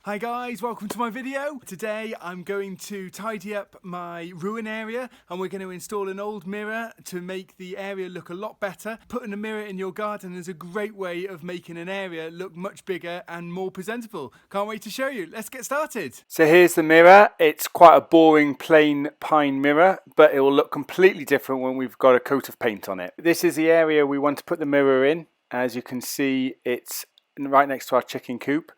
Hi guys, welcome to my video. Today I'm going to tidy up my ruin area and we're going to install an old mirror to make the area look a lot better. Putting a mirror in your garden is a great way of making an area look much bigger and more presentable. Can't wait to show you. Let's get started. So here's the mirror. It's quite a boring plain pine mirror, but it will look completely different when we've got a coat of paint on it. This is the area we want to put the mirror in. As you can see, it's right next to our chicken coop.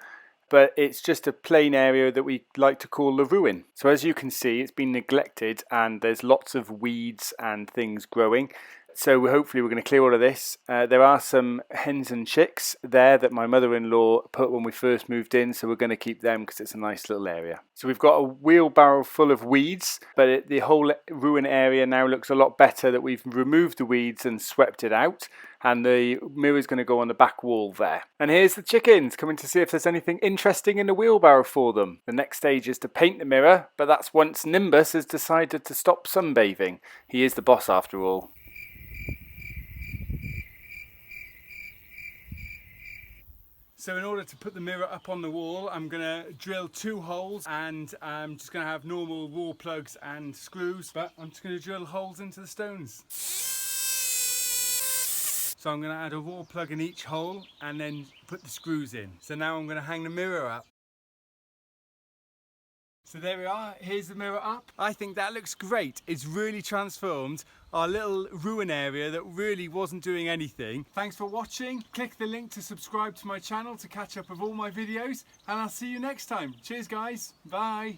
But it's just a plain area that we like to call the ruin. So as you can see, it's been neglected and there's lots of weeds and things growing. So hopefully we're going to clear all of this. There are some hens and chicks there that my mother-in-law put when we first moved in, so we're going to keep them because it's a nice little area. So we've got a wheelbarrow full of weeds, but the whole ruin area now looks a lot better that we've removed the weeds and swept it out. And the mirror is going to go on the back wall there. And here's the chickens coming to see if there's anything interesting in the wheelbarrow for them. The next stage is to paint the mirror, but that's once Nimbus has decided to stop sunbathing. He is the boss after all. So in order to put the mirror up on the wall, I'm going to drill 2 holes and I'm just going to have normal wall plugs and screws, but I'm just going to drill holes into the stones. So I'm going to add a wall plug in each hole and then put the screws in. So now I'm going to hang the mirror up. So there we are, here's the mirror up. I think that looks great. It's really transformed our little ruin area that really wasn't doing anything. Thanks for watching. Click the link to subscribe to my channel to catch up with all my videos and I'll see you next time. Cheers guys, bye.